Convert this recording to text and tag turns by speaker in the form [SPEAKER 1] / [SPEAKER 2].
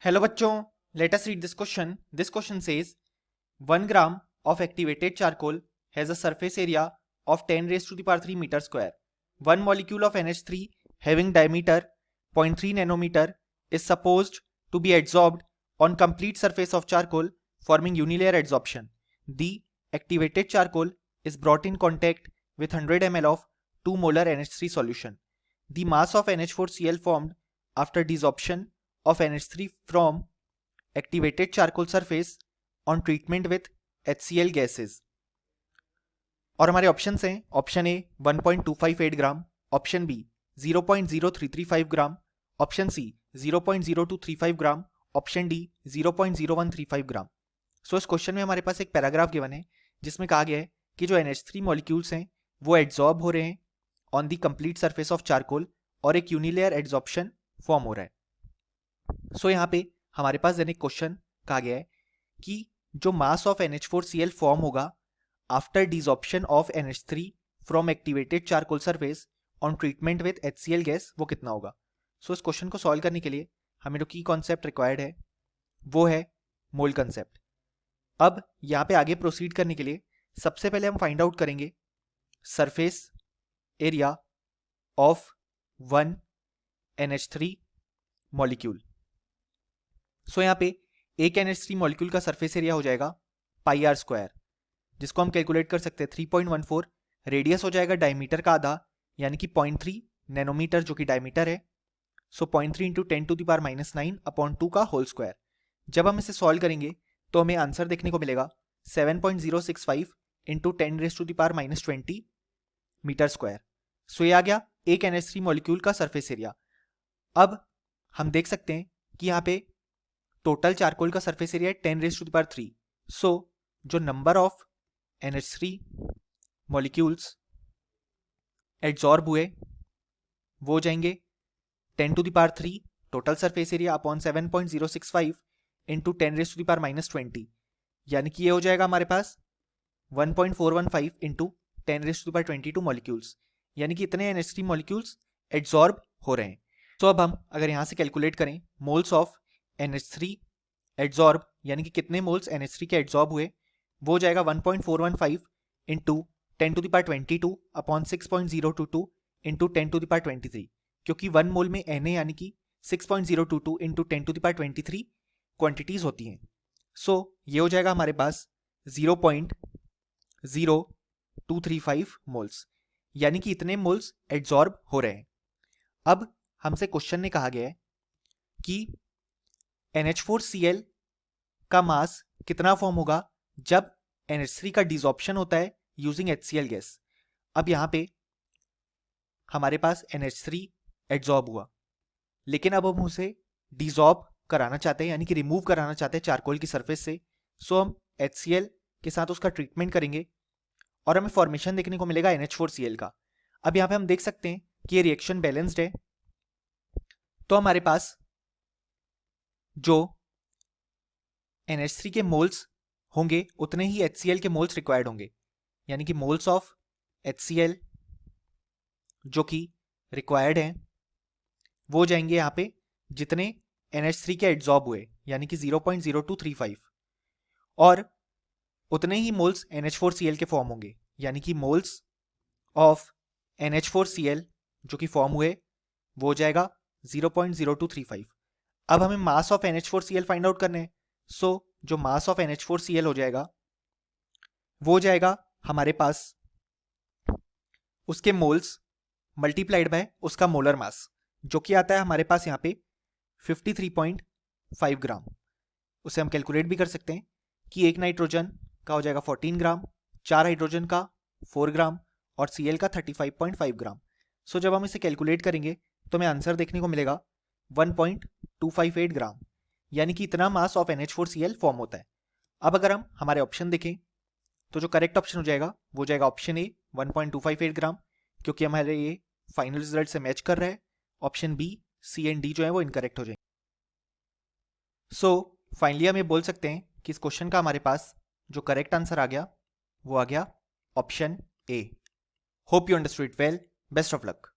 [SPEAKER 1] Hello बच्चों, let us read this question. This question says 1 gram of activated charcoal has a surface area of 10 raised to the power 3 meter square. One molecule of NH3 having diameter 0.3 nanometer is supposed to be adsorbed on complete surface of charcoal, forming unilayer adsorption. The activated charcoal is brought in contact with 100 ml of 2 molar NH3 solution. The mass of NH4Cl formed after desorption of NH3 from activated charcoal surface on treatment with HCl gases. और हमारे options हैं option A 1.258 gram, option B 0.0335 gram, option C 0.0235 gram, option D 0.0135 gram. So इस question में हमारे पास एक paragraph given है जिसमें कहा गया है कि जो NH3 मॉलिक्यूल्स हैं वो एड्सॉर्ब हो रहे हैं on the complete surface of charcoal और एक यूनिलेयर एड्सॉर्प्शन फॉर्म हो रहा है. सो यहाँ पे हमारे पास देने क्वेश्चन कहा गया है कि जो मास ऑफ NH4Cl फॉर्म होगा after desorption of NH3 from activated charcoal surface on treatment with HCl gas वो कितना होगा. सो इस क्वेश्चन को सॉल्व करने के लिए हमें जो की कॉन्सेप्ट रिक्वायर्ड है वो है मोल कंसेप्ट. अब यहाँ पे आगे प्रोसीड करने के लिए सबसे पहले हम फाइंड आउट करेंगे surface area of 1 NH3 molecule. So यहाँ पे एक NH3 मॉलिक्यूल का सरफेस एरिया हो जाएगा पाई आर स्क्वायर, जिसको हम कैलकुलेट कर सकते हैं 3.14. रेडियस हो जाएगा डायमीटर का आधा यानी कि 0.3 नैनोमीटर जो कि डायमीटर है. So 0.3 into 10 to the power -9 upon 2 का होल स्क्वायर. जब हम इसे सॉल्व करेंगे तो हमें आंसर देखने को मिलेगा 7.065 into 10 raise to the power -20 meter square. So ये आ गया एक NH3 मॉलिक्यूल का सरफेस एरिया. अब हम देख सकते हैं कि यहाँ पे टोटल चारकोल का सरफेस एरिया है 10 रेज टू द पावर 3. सो जो number of NH3 molecules adsorb हुए वो हो जाएंगे 10 to the power 3 total surface area upon 7.065 into 10 raise to the power -20, यानी कि ये हो जाएगा हमारे पास 1.415 into 10 raise to the power 22 molecules, यानी कि इतने NH3 मॉलिक्यूल्स एड्सॉर्ब हो रहे हैं. तो अब हम अगर यहाँ से कैलकुलेट करें मोल्स ऑफ NH3 एड्सॉर्ब यानी कि कितने मोल्स NH3 के एड्सॉर्ब हुए, वो हो जाएगा 1.415 into 10 to the power 22 upon 6.022 into 10 to the power 23, क्योंकि 1 मोल में Na यानी कि 6.022 into 10 to the power 23 quantities होती हैं. सो ये हो जाएगा हमारे पास 0.0235 मोल्स, यानी कि इतने मोल्स एड्सॉर्ब हो रहे हैं. अब हमसे क्वेश्चन ने कहा गया है कि NH4Cl का मास कितना फॉर्म होगा जब NH3 का डिसॉर्प्शन होता है यूजिंग HCl गैस. अब यहां पे हमारे पास NH3 एड्सॉर्ब हुआ, लेकिन अब हम उसे डिसॉर्ब कराना चाहते हैं यानी कि रिमूव कराना चाहते हैं चारकोल की सरफेस से. सो हम HCl के साथ उसका ट्रीटमेंट करेंगे और हमें फॉर्मेशन देखने को मिलेगा NH4Cl का. अब यहां पे हम देख सकते हैं कि ये रिएक्शन बैलेंस्ड है, तो हमारे पास जो NH3 के मोल्स होंगे उतने ही HCl के मोल्स रिक्वायर्ड होंगे, यानी कि मोल्स ऑफ HCl जो कि रिक्वायर्ड हैं वो हो जाएंगे यहाँ पे जितने NH3 के एड्सॉर्ब हुए यानी कि 0.0235, और उतने ही मोल्स NH4Cl के फॉर्म होंगे यानी कि मोल्स ऑफ NH4Cl जो कि फॉर्म हुए वो हो जाएगा 0.0235. अब हमें mass of NH4Cl find out करना है. सो जो मास ऑफ NH4Cl हो जाएगा वो हो जाएगा हमारे पास उसके मोल्स मल्टीप्लाइड बाय उसका मोलर मास, जो कि आता है हमारे पास यहाँ पे 53.5 ग्राम. उसे हम कैलकुलेट भी कर सकते हैं कि एक नाइट्रोजन का हो जाएगा 14 ग्राम, 4 हाइड्रोजन का 4 ग्राम और Cl का 35.5 ग्राम. सो जब हम इसे कैलकुलेट करेंगे तो हमें आंसर देखने को मिलेगा 1.258 ग्राम, यानी कि इतना मास ऑफ NH4Cl फॉर्म होता है. अब अगर हम हमारे ऑप्शन देखें तो जो करेक्ट ऑप्शन हो जाएगा वो जाएगा ऑप्शन ए 1.258 ग्राम, क्योंकि हमारे ये फाइनल रिजल्ट से मैच कर रहा है. Option B, C and D जो है वो इनकरेक्ट हो जाएंगे. सो फाइनली हम ये बोल सकते हैं कि इस क्वेश्चन का हमारे पास जो करेक्ट आंसर आ गया वो आ गया option A. Hope you understood it well. Best of luck.